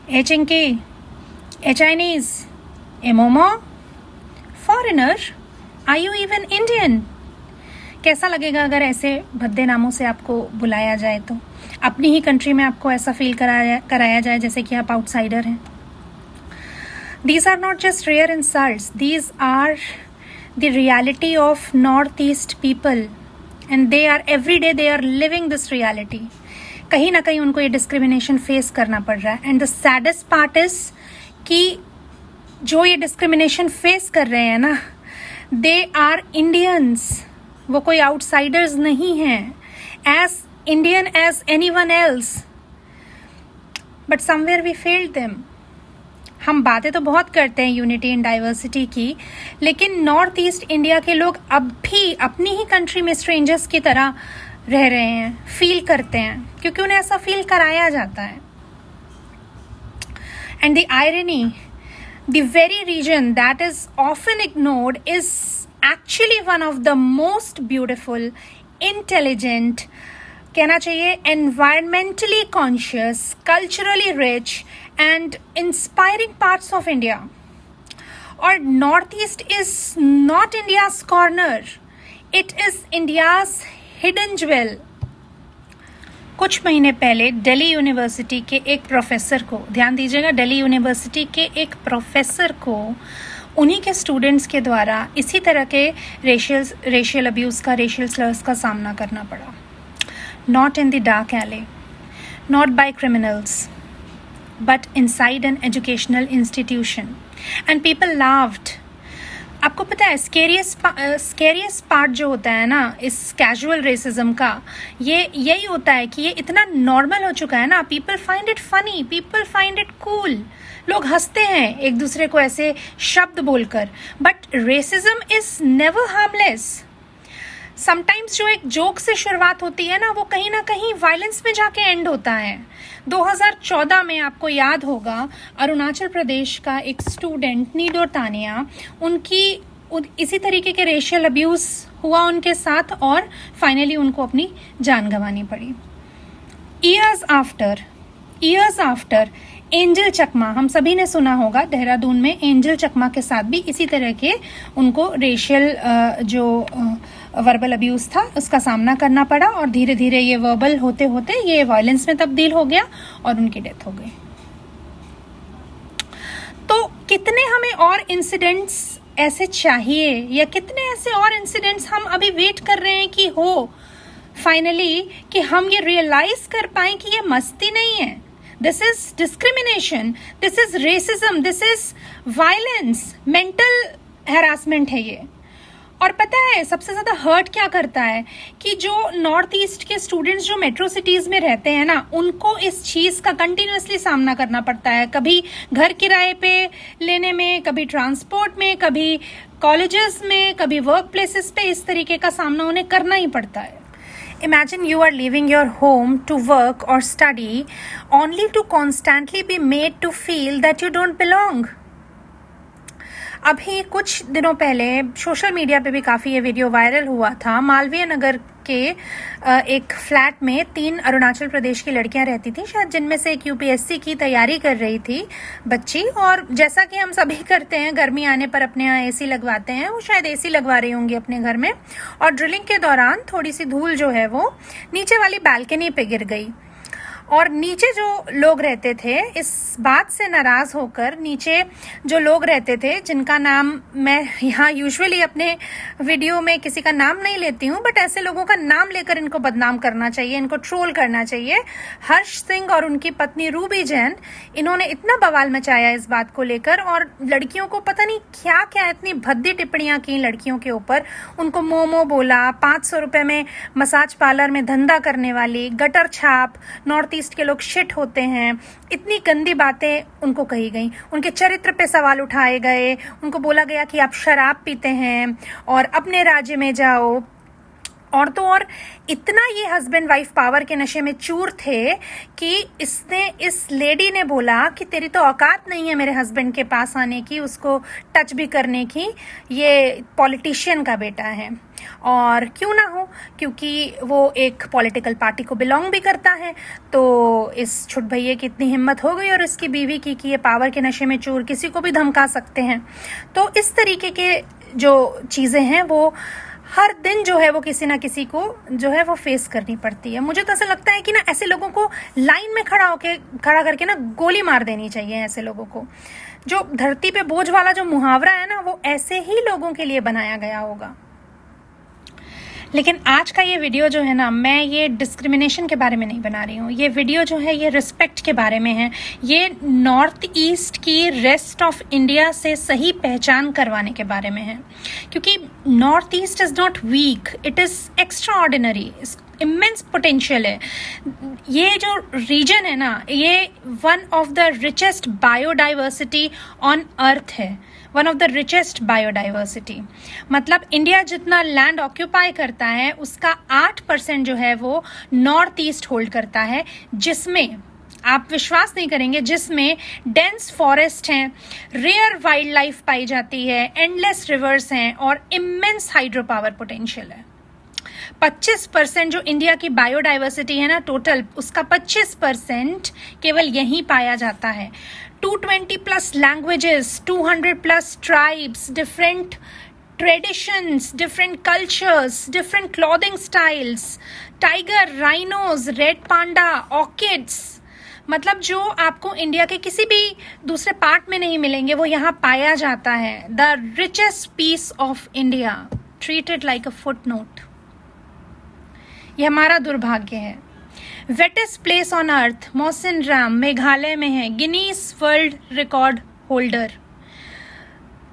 A Chinky, a Chinese, a Momo, foreigner, are you even Indian? कैसा लगेगा अगर ऐसे भद्दे नामों से आपको बुलाया जाए तो, अपनी ही कंट्री में आपको ऐसा फील कराया जाए जैसे कि आप आउटसाइडर हैं. These are not just rare insults, these are the reality of Northeast people and they are every day they are living this reality. कहीं ना कहीं उनको ये डिस्क्रिमिनेशन फेस करना पड़ रहा है. And the saddest part is कि जो ये डिस्क्रिमिनेशन फेस कर रहे हैं ना, दे आर इंडियंस. वो कोई आउटसाइडर्स नहीं हैं, as Indian as anyone else. But somewhere we failed them. हम बातें तो बहुत करते हैं यूनिटी एंड डाइवर्सिटी की, लेकिन नॉर्थ ईस्ट इंडिया के लोग अब भी अपनी ही कंट्री में स्ट्रेंजर्स की तरह रह रहे हैं, फील करते हैं, क्योंकि उन्हें ऐसा फील कराया जाता है. And the irony, the very reason that is often ignored is actually one of the most beautiful, intelligent, कहना चाहिए environmentally conscious, culturally rich and inspiring parts of India. और north east is not India's corner, it is India's hidden jewel. कुछ महीने पहले Delhi university के एक professor को, ध्यान दीजिएगा, दिल्ली यूनिवर्सिटी के एक प्रोफेसर को उन्हीं के स्टूडेंट्स के द्वारा इसी तरह के रेशियल अब्यूज़ का, रेशियल स्लर्स का सामना करना पड़ा. Not in the dark alley, not by criminals, but inside an educational institution, and people laughed. आपको पता है स्केरियस्ट पार्ट जो होता है ना इस कैजुअल रेसिज्म का, ये यही होता है कि ये इतना नॉर्मल हो चुका है ना. People find it funny, people find it cool. लोग हंसते हैं एक दूसरे को ऐसे शब्द बोलकर, but racism is never harmless. Sometimes जो एक जोक से शुरुआत होती है ना, वो कहीं ना कहीं वायलेंस में जाके एंड होता है. 2014 में आपको याद होगा, अरुणाचल प्रदेश का एक स्टूडेंट नीडोर तानिया, उनकी इसी तरीके के रेशियल अब्यूज़ हुआ उनके साथ और फाइनली उनको अपनी जान गंवानी पड़ी. ईयर्स आफ्टर एंजल चकमा, हम सभी ने सुना होगा, देहरादून में एंजल चकमा के साथ भी इसी तरह के उनको रेशियल जो वर्बल अब्यूज़ था उसका सामना करना पड़ा और धीरे धीरे ये वर्बल होते होते ये वायलेंस में तब्दील हो गया और उनकी डेथ हो गई. तो कितने हमें और इंसिडेंट्स ऐसे चाहिए, या कितने ऐसे और इंसिडेंट्स हम अभी वेट कर रहे हैं कि हो फाइनली, कि हम ये रियलाइज कर पाएं कि ये मस्ती नहीं है. This is discrimination, this is racism, this is violence, mental harassment है ये. और पता है सबसे ज़्यादा हर्ट क्या करता है कि जो नॉर्थ ईस्ट के स्टूडेंट्स जो मेट्रो सिटीज़ में रहते हैं ना, उनको इस चीज़ का कंटिन्यूसली सामना करना पड़ता है. कभी घर किराए पे लेने में, कभी ट्रांसपोर्ट में, कभी कॉलेजेस में, कभी वर्क प्लेसेस पे, इस तरीके का सामना उन्हें करना ही पड़ता है. Imagine you are leaving your home to work or study only to constantly be made to feel that you don't belong. अभी कुछ दिनों पहले सोशल मीडिया पे भी काफ़ी ये वीडियो वायरल हुआ था. मालवीय नगर के एक फ्लैट में 3 अरुणाचल प्रदेश की लड़कियां रहती थी, शायद जिनमें से एक यूपीएससी की तैयारी कर रही थी बच्ची. और जैसा कि हम सभी करते हैं, गर्मी आने पर अपने यहाँ एसी लगवाते हैं, वो शायद एसी लगवा रही होंगी अपने घर में, और ड्रिलिंग के दौरान थोड़ी सी धूल जो है वो नीचे वाली बालकनी पे गिर गई. और नीचे जो लोग रहते थे, इस बात से नाराज होकर नीचे जो लोग रहते थे, जिनका नाम मैं यहाँ यूजुअली अपने वीडियो में किसी का नाम नहीं लेती हूँ, बट ऐसे लोगों का नाम लेकर इनको बदनाम करना चाहिए, इनको ट्रोल करना चाहिए. हर्ष सिंह और उनकी पत्नी रूबी जैन, इन्होंने इतना बवाल मचाया इस बात को लेकर, और लड़कियों को पता नहीं क्या क्या इतनी भद्दी टिप्पणियां की लड़कियों के ऊपर. उनको मोमो बोला, 500 रुपये में मसाज पार्लर में धंधा करने वाली, गटर छाप, नॉर्थ ईस्ट के लोग शिट होते हैं, इतनी गंदी बातें उनको कही गई. उनके चरित्र पे सवाल उठाए गए, उनको बोला गया कि आप शराब पीते हैं और अपने राज्य में जाओ. और तो और इतना ये हस्बैंड वाइफ पावर के नशे में चूर थे कि इस लेडी ने बोला कि तेरी तो औकात नहीं है मेरे हस्बैंड के पास आने की, उसको टच भी करने की, ये पॉलिटिशियन का बेटा है। और क्यों ना हो, क्योंकि वो एक पॉलिटिकल पार्टी को बिलोंग भी करता है। तो इस छुट भैये की इतनी हिम्मत हो गई और इसकी बीवी की कि ये पावर के नशे में चूर किसी को भी धमका सकते हैं। तो इस तरीके के जो चीज़ें हैं वो हर दिन जो है वो किसी ना किसी को जो है वो फेस करनी पड़ती है। मुझे तो ऐसा लगता है कि ना ऐसे लोगों को लाइन में खड़ा करके ना गोली मार देनी चाहिए। ऐसे लोगों को, जो धरती पे बोझ वाला जो मुहावरा है ना, वो ऐसे ही लोगों के लिए बनाया गया होगा। लेकिन आज का ये वीडियो जो है ना, मैं ये डिस्क्रिमिनेशन के बारे में नहीं बना रही हूँ। ये वीडियो जो है ये रिस्पेक्ट के बारे में है। ये नॉर्थ ईस्ट की रेस्ट ऑफ इंडिया से सही पहचान करवाने के बारे में है, क्योंकि north east is not weak, it is extraordinary, immense potential है। ये जो रीजन है ना, ये one of the richest biodiversity on earth है, one of the richest biodiversity. मतलब इंडिया जितना लैंड ऑक्यूपाई करता है उसका 8% जो है वो नॉर्थ ईस्ट होल्ड करता है, जिसमें आप विश्वास नहीं करेंगे, जिसमें डेंस फॉरेस्ट हैं, रेयर वाइल्ड लाइफ पाई जाती है, एंडलेस रिवर्स हैं और इमेंस हाइड्रो पावर पोटेंशियल है। 25% जो इंडिया की बायोडाइवर्सिटी है ना टोटल, उसका 25% केवल यहीं पाया जाता है। 220 plus languages, 200 plus tribes, different traditions, different cultures, different clothing styles, tiger, rhinos, red panda, orchids, मतलब जो आपको इंडिया के किसी भी दूसरे पार्ट में नहीं मिलेंगे वो यहाँ पाया जाता है। The richest piece of India treated like a footnote. ये हमारा दुर्भाग्य है। Wettest place on earth Mawsynram Meghalaya में है, Guinness world record holder.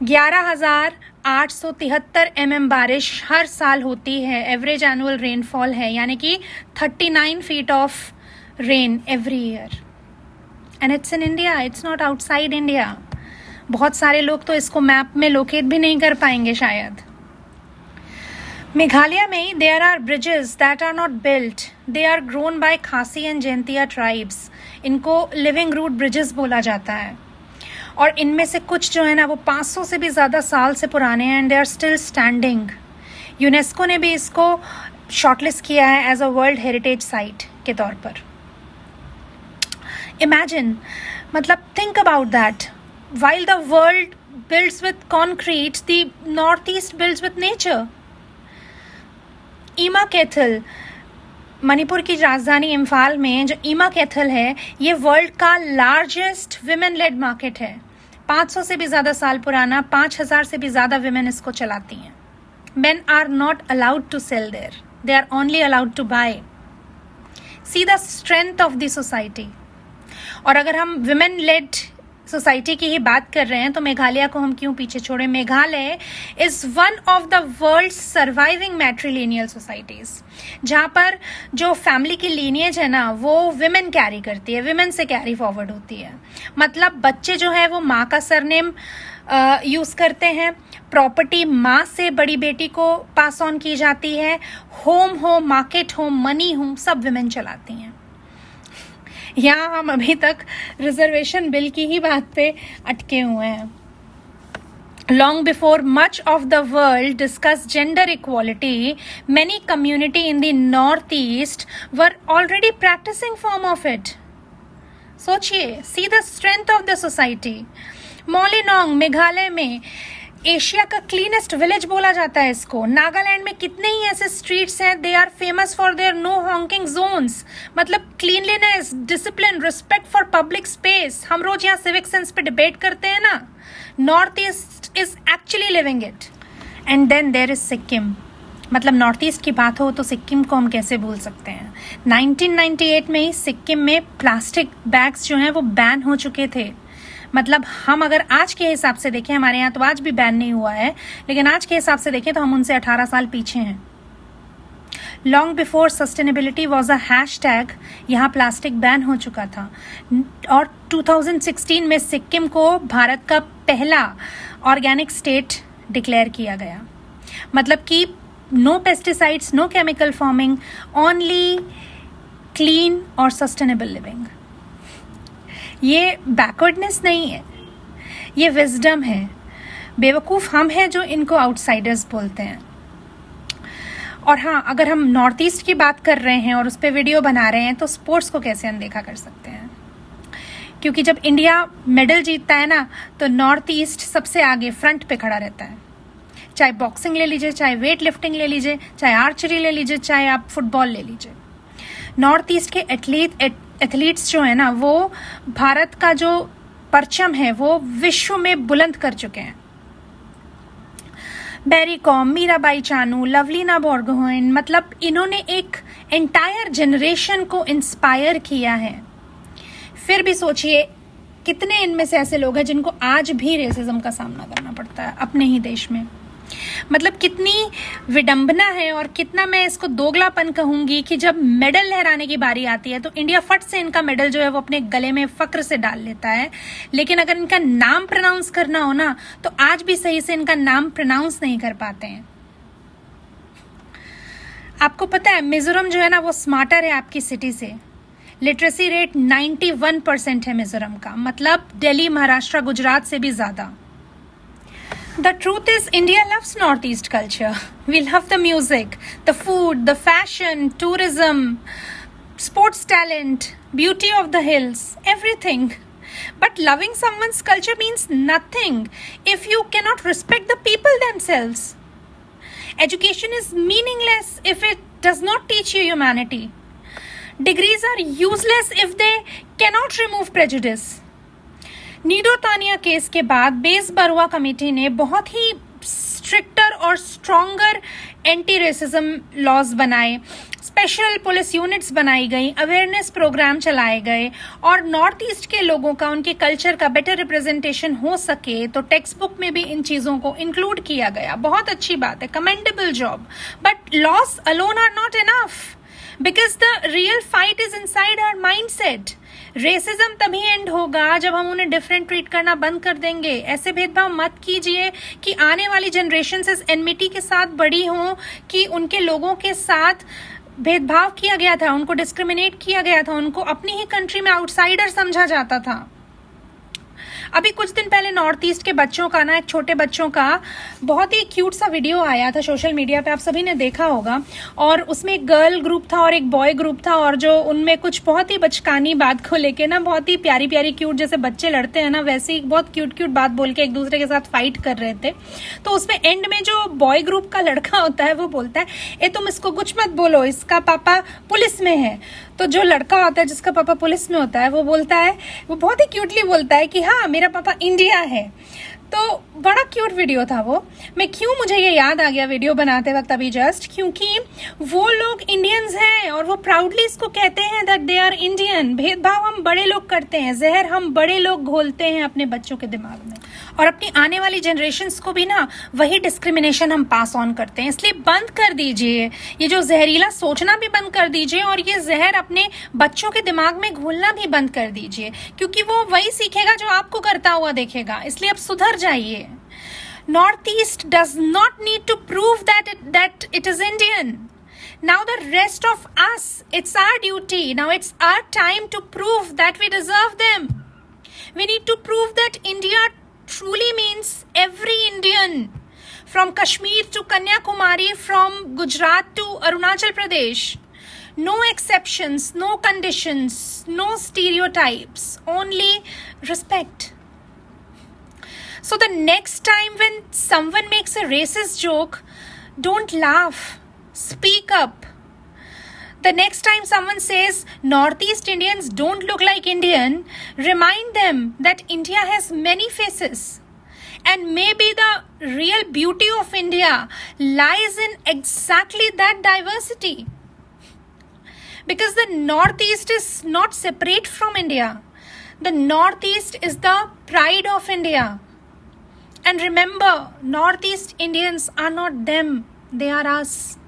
11,873 mm बारिश हर साल होती है, एवरेज एनुअल रेनफॉल है, यानी कि 39 feet of rain every year. And it's in India, it's not outside India. बहुत सारे लोग तो इसको मैप में लोकेट भी नहीं कर पाएंगे शायद। मेघालय में there are bridges that are not built, they are grown by Khasi and Jaintia tribes. इनको लिविंग रूट ब्रिजेस बोला जाता है और इनमें से कुछ जो है ना वो 500 से भी ज़्यादा साल से पुराने हैं and they are still standing. UNESCO ने भी इसको शॉर्टलिस्ट किया है as a world heritage site के तौर पर। इमेजिन, मतलब think about that, while the world builds with concrete, the northeast builds with nature. ईमा कैथल, मणिपुर की राजधानी इम्फाल में जो ईमा कैथल है, ये वर्ल्ड का लार्जेस्ट विमेन लेड मार्केट है। 500 से भी ज़्यादा साल पुराना, 5,000 से भी ज़्यादा विमेन इसको चलाती हैं। Men are not allowed to sell there, they are only allowed to buy. See the strength of the society. और अगर हम विमेन लेड सोसाइटी की ही बात कर रहे हैं तो मेघालय को हम क्यों पीछे छोड़े। Meghalaya is one of the world surviving matrilineal societies, जहाँ पर जो फैमिली की लीनियज है ना वो विमेन कैरी करती है, विमेन से कैरी फॉरवर्ड होती है। मतलब बच्चे जो है वो माँ का सरनेम यूज करते हैं, प्रॉपर्टी माँ से बड़ी बेटी को पास ऑन की जाती है, होम हो, मार्केट हो, मनी हो, सब विमेन चलाती हैं। यहाँ हम अभी तक रिजर्वेशन बिल की ही बात पे अटके हुए हैं। Long before much of the world discussed gender equality, many community in the Northeast were already practicing form of it. सोचिए, see the strength of the society. मॉलिनोंग Meghalaya में एशिया का क्लीनेस्ट विलेज बोला जाता है इसको। नागालैंड में कितने ही ऐसे स्ट्रीट्स हैं, they are famous for their no honking zones, मतलब cleanliness, discipline, respect for public space. हम रोज यहाँ सिविक सेंस पे डिबेट करते हैं ना, north east is actually living it. And then there is Sikkim. मतलब नॉर्थ ईस्ट की बात हो तो सिक्किम को हम कैसे भूल सकते हैं। 1998 में ही सिक्किम में प्लास्टिक बैग्स जो हैं वो बैन हो चुके थे। मतलब हम अगर आज के हिसाब से देखें, हमारे यहाँ तो आज भी बैन नहीं हुआ है, लेकिन आज के हिसाब से देखें तो हम उनसे 18 साल पीछे हैं। Long before sustainability was a hashtag, यहाँ प्लास्टिक बैन हो चुका था। और 2016 में सिक्किम को भारत का पहला ऑर्गेनिक स्टेट डिक्लेयर किया गया। मतलब कि no pesticides, no chemical farming, only clean और sustainable living. ये बैकवर्डनेस नहीं है, ये विजडम है. बेवकूफ़ हम हैं जो इनको आउटसाइडर्स बोलते हैं. और हाँ, अगर हम नॉर्थ ईस्ट की बात कर रहे हैं और उस पर वीडियो बना रहे हैं तो स्पोर्ट्स को कैसे अनदेखा कर सकते हैं. क्योंकि जब इंडिया मेडल जीतता है ना तो नॉर्थ ईस्ट सबसे आगे फ्रंट पे खड़ा रहता है. चाहे बॉक्सिंग ले लीजिए, चाहे वेट लिफ्टिंग ले लीजिए, चाहे आर्चरी ले लीजिए, चाहे आप फुटबॉल ले लीजिए. नॉर्थ ईस्ट के एथलीट्स जो है ना वो भारत का जो परचम है वो विश्व में बुलंद कर चुके हैं. बैरी कॉम, मीराबाई चानू, लवलीना बोरगोहेन, मतलब इन्होंने एक एंटायर जनरेशन को इंस्पायर किया है. फिर भी सोचिए कितने इनमें से ऐसे लोग हैं जिनको आज भी रेसिज्म का सामना करना पड़ता है अपने ही देश में. मतलब कितनी विडंबना है और कितना मैं इसको दोगलापन कहूंगी कि जब मेडल लहराने की बारी आती है तो इंडिया फट से इनका मेडल जो है वो अपने गले में फक्र से डाल लेता है. लेकिन अगर इनका नाम प्रोनाउंस करना हो ना तो आज भी सही से इनका नाम प्रोनाउंस नहीं कर पाते हैं. आपको पता है मिजोरम जो है ना वो स्मार्टर है आपकी सिटी से. लिटरेसी रेट 91% है मिजोरम का, मतलब दिल्ली, महाराष्ट्र, गुजरात से भी ज्यादा. The truth is, India loves Northeast culture. We love the music, the food, the fashion, tourism, sports talent, beauty of the hills, everything. But loving someone's culture means nothing if you cannot respect the people themselves. Education is meaningless if it does not teach you humanity. Degrees are useless if they cannot remove prejudice. Nido Tania case के बाद base Barua committee ने बहुत ही stricter और stronger anti racism laws बनाए, special police units बनाई गई, awareness programme चलाए गए और नॉर्थ ईस्ट के लोगों का, उनके कल्चर का बेटर रिप्रेजेंटेशन हो सके तो टेक्स्ट बुक में भी इन चीज़ों को इंक्लूड किया गया. बहुत अच्छी बात है, commendable job. But laws alone are not enough because the real fight is inside our mindset. Racism तभी एंड होगा जब हम उन्हें डिफरेंट ट्रीट करना बंद कर देंगे. ऐसे भेदभाव मत कीजिए कि आने वाली जनरेशन से एनमिटी के साथ बड़ी हो कि उनके लोगों के साथ भेदभाव किया गया था, उनको डिस्क्रिमिनेट किया गया था, उनको अपनी ही कंट्री में आउटसाइडर समझा जाता था. अभी कुछ दिन पहले नॉर्थ ईस्ट के बच्चों का ना, एक छोटे बच्चों का बहुत ही क्यूट सा वीडियो आया था सोशल मीडिया पे, आप सभी ने देखा होगा. और उसमें एक गर्ल ग्रुप था और एक बॉय ग्रुप था और जो उनमें कुछ बहुत ही बचकानी बात को लेके ना, बहुत ही प्यारी प्यारी क्यूट, जैसे बच्चे लड़ते हैं ना वैसे ही बहुत क्यूट क्यूट बात बोल के एक दूसरे के साथ फाइट कर रहे थे. तो उसमें एंड में जो बॉय ग्रुप का लड़का होता है वो बोलता है, ए तुम इसको कुछ मत बोलो, इसका पापा पुलिस में है. तो जो लड़का होता है जिसका पापा पुलिस में होता है वो बोलता है, वो बहुत ही क्यूटली बोलता है कि हाँ मेरा पापा इंडिया है. तो बड़ा क्यूट वीडियो था वो. मुझे ये याद आ गया वीडियो बनाते वक्त अभी जस्ट, क्योंकि वो लोग इंडियंस हैं और वो प्राउडली इसको कहते हैं दैट दे आर इंडियन. भेदभाव हम बड़े लोग करते हैं, जहर हम बड़े लोग घोलते हैं अपने बच्चों के दिमाग में और अपनी आने वाली जनरेशन्स को भी ना वही डिस्क्रिमिनेशन हम पास ऑन करते हैं. इसलिए बंद कर दीजिए, ये जो जहरीला सोचना भी बंद कर दीजिए और ये जहर अपने बच्चों के दिमाग में घोलना भी बंद कर दीजिए, क्योंकि वो वही सीखेगा जो आपको करता हुआ देखेगा. इसलिए अब सुधर जाइए. North East does not need to prove that it is Indian. Now the rest of us, it's our duty. Now it's our time to prove that we deserve them. We need to prove that India truly means every Indian. From Kashmir to Kanyakumari, from Gujarat to Arunachal Pradesh. No exceptions, no conditions, no stereotypes, only respect. So the next time when someone makes a racist joke, don't laugh. Speak up. The next time someone says Northeast Indians don't look like Indian, remind them that India has many faces. And maybe the real beauty of India lies in exactly that diversity. Because the Northeast is not separate from India. The Northeast is the pride of India. And remember, Northeast Indians are not them, they are us.